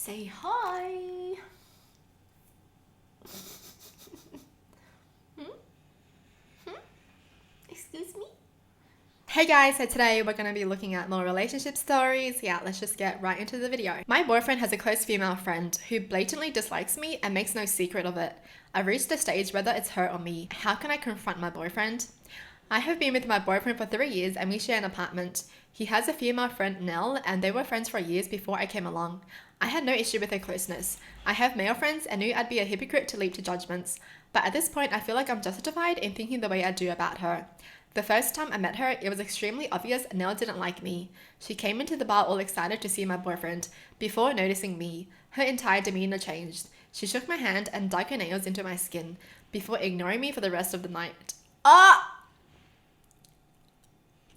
Say hi. Excuse me? Hey guys, so today we're going to be looking at more relationship stories. Yeah, let's just get right into the video. My boyfriend has a close female friend who blatantly dislikes me and makes no secret of it. I've reached a stage whether it's her or me. How can I confront my boyfriend? I have been with my boyfriend for 3 years and we share an apartment. He has a female friend, Nell, and they were friends for years before I came along. I had no issue with their closeness. I have male friends and knew I'd be a hypocrite to leap to judgments. But at this point, I feel like I'm justified in thinking the way I do about her. The first time I met her, it was extremely obvious Nell didn't like me. She came into the bar all excited to see my boyfriend, before noticing me. Her entire demeanor changed. She shook my hand and dug her nails into my skin, before ignoring me for the rest of the night. Ah!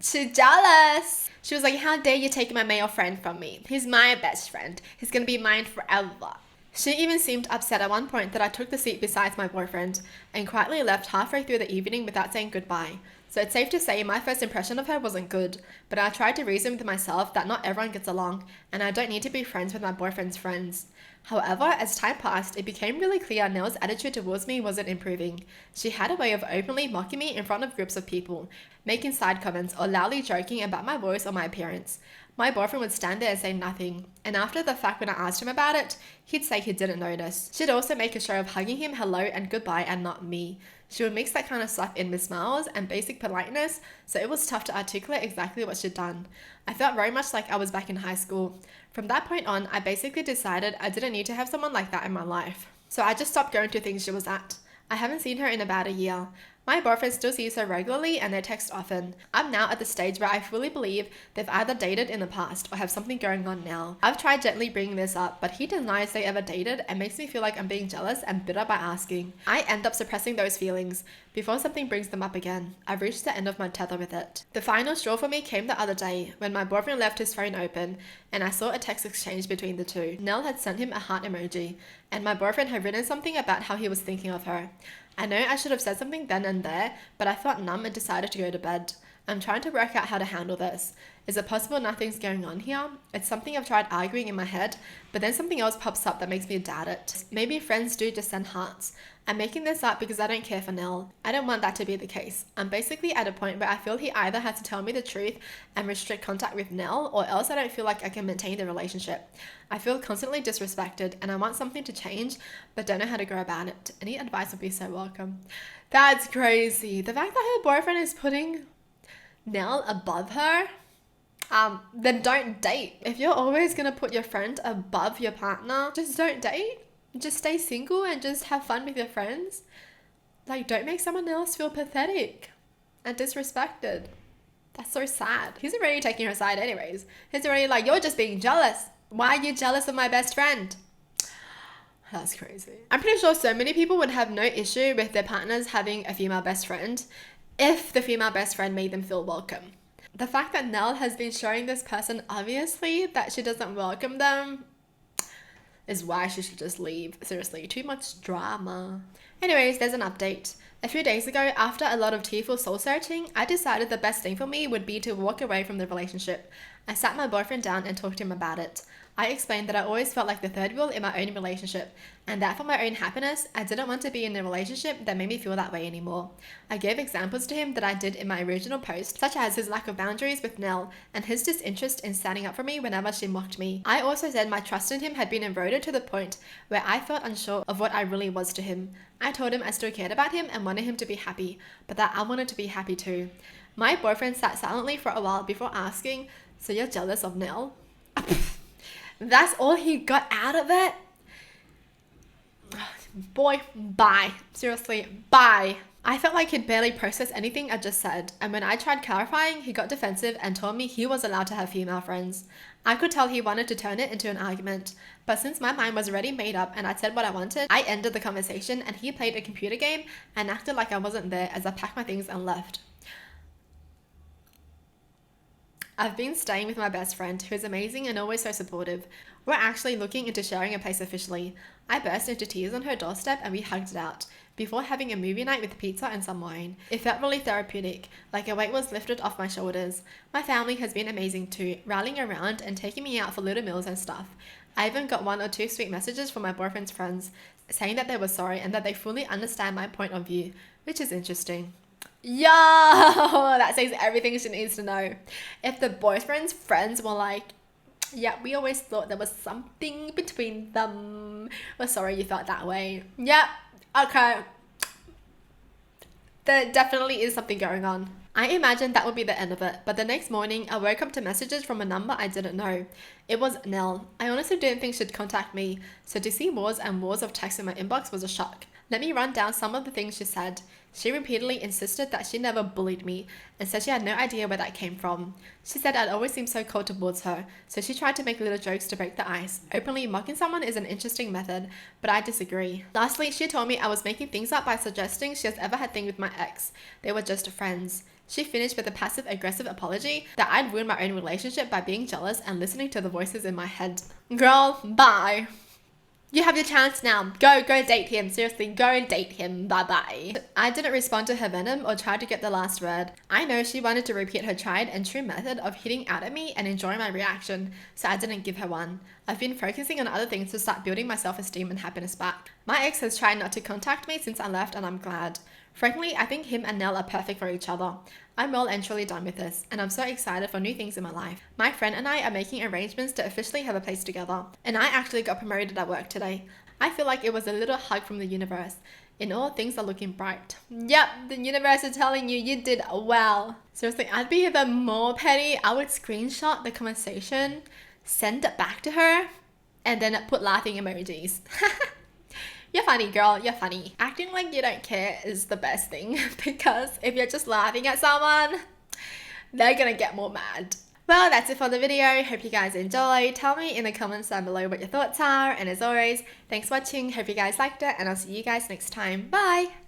She's jealous. She was like, how dare you take my male friend from me? He's my best friend. He's gonna be mine forever. She even seemed upset at one point that I took the seat beside my boyfriend and quietly left halfway through the evening without saying goodbye. So it's safe to say my first impression of her wasn't good, but I tried to reason with myself that not everyone gets along and I don't need to be friends with my boyfriend's friends. However, as time passed, it became really clear Nell's attitude towards me wasn't improving. She had a way of openly mocking me in front of groups of people, making side comments or loudly joking about my voice or my appearance. My boyfriend would stand there and say nothing, and after the fact when I asked him about it, he'd say he didn't notice. She'd also make a show of hugging him hello and goodbye and not me. She would mix that kind of stuff in with smiles and basic politeness, so it was tough to articulate exactly what she'd done. I felt very much like I was back in high school. From that point on, I basically decided I didn't need to have someone like that in my life. So I just stopped going to things she was at. I haven't seen her in about a year. My boyfriend still sees her regularly and they text often. I'm now at the stage where I fully believe they've either dated in the past or have something going on now. I've tried gently bringing this up, but he denies they ever dated and makes me feel like I'm being jealous and bitter by asking. I end up suppressing those feelings before something brings them up again. I've reached the end of my tether with it. The final straw for me came the other day when my boyfriend left his phone open and I saw a text exchange between the two. Nell had sent him a heart emoji and my boyfriend had written something about how he was thinking of her. I know I should have said something then and there, but I felt numb and decided to go to bed. I'm trying to work out how to handle this. Is it possible nothing's going on here? It's something I've tried arguing in my head, but then something else pops up that makes me doubt it. Maybe friends do just send hearts. I'm making this up because I don't care for Nell. I don't want that to be the case. I'm basically at a point where I feel he either has to tell me the truth and restrict contact with Nell, or else I don't feel like I can maintain the relationship. I feel constantly disrespected and I want something to change, but don't know how to go about it. Any advice would be so welcome. That's crazy. The fact that her boyfriend is putting Nell above her, then don't date. If you're always gonna put your friend above your partner, just don't date. Just stay single and just have fun with your friends. Like, don't make someone else feel pathetic and disrespected. That's so sad. He's already taking her side anyways. He's already like, you're just being jealous. Why are you jealous of my best friend? That's crazy. I'm pretty sure so many people would have no issue with their partners having a female best friend if the female best friend made them feel welcome. The fact that Nell has been showing this person obviously that she doesn't welcome them is why she should just leave. Seriously, too much drama. Anyways, there's an update. A few days ago, after a lot of tearful soul searching, I decided the best thing for me would be to walk away from the relationship. I sat my boyfriend down and talked to him about it. I explained that I always felt like the third wheel in my own relationship, and that for my own happiness, I didn't want to be in a relationship that made me feel that way anymore. I gave examples to him that I did in my original post, such as his lack of boundaries with Nell and his disinterest in standing up for me whenever she mocked me. I also said my trust in him had been eroded to the point where I felt unsure of what I really was to him. I told him I still cared about him and wanted him to be happy, but that I wanted to be happy too. My boyfriend sat silently for a while before asking, "So you're jealous of Nell?" That's all he got out of it? Boy, bye. Seriously, bye. I felt like he'd barely processed anything I just said, and when I tried clarifying, he got defensive and told me he was allowed to have female friends. I could tell he wanted to turn it into an argument, but since my mind was already made up and I'd said what I wanted, I ended the conversation and he played a computer game and acted like I wasn't there as I packed my things and left. I've been staying with my best friend, who is amazing and always so supportive. We're actually looking into sharing a place officially. I burst into tears on her doorstep and we hugged it out, before having a movie night with pizza and some wine. It felt really therapeutic, like a weight was lifted off my shoulders. My family has been amazing too, rallying around and taking me out for little meals and stuff. I even got 1 or 2 sweet messages from my boyfriend's friends saying that they were sorry and that they fully understand my point of view, which is interesting. Yo, that says everything she needs to know. If the boyfriend's friends were like, yeah, we always thought there was something between them. We're sorry you felt that way. Yep, okay. There definitely is something going on. I imagined that would be the end of it, but the next morning I woke up to messages from a number I didn't know. It was Nell. I honestly didn't think she'd contact me, so to see wars and wars of text in my inbox was a shock. Let me run down some of the things she said. She repeatedly insisted that she never bullied me and said she had no idea where that came from. She said I'd always seemed so cold towards her, so she tried to make little jokes to break the ice. Openly mocking someone is an interesting method, but I disagree. Lastly, she told me I was making things up by suggesting she has ever had things with my ex. They were just friends. She finished with a passive-aggressive apology that I'd ruined my own relationship by being jealous and listening to the voices in my head. Girl, bye. You have your chance now. Go date him. Seriously, go and date him. Bye-bye. I didn't respond to her venom or try to get the last word. I know she wanted to repeat her tried and true method of hitting out at me and enjoying my reaction, so I didn't give her one. I've been focusing on other things to start building my self-esteem and happiness back. My ex has tried not to contact me since I left, and I'm glad. Frankly, I think him and Nell are perfect for each other. I'm well and truly done with this, and I'm so excited for new things in my life. My friend and I are making arrangements to officially have a place together, and I actually got promoted at work today. I feel like it was a little hug from the universe. In all, things are looking bright. Yep, the universe is telling you you did well. Seriously, I'd be even more petty. I would screenshot the conversation, send it back to her, and then put laughing emojis. You're funny, girl. You're funny. Acting like you don't care is the best thing because if you're just laughing at someone, they're gonna get more mad. Well, that's it for the video. Hope you guys enjoyed. Tell me in the comments down below what your thoughts are. And as always, thanks for watching. Hope you guys liked it and I'll see you guys next time. Bye!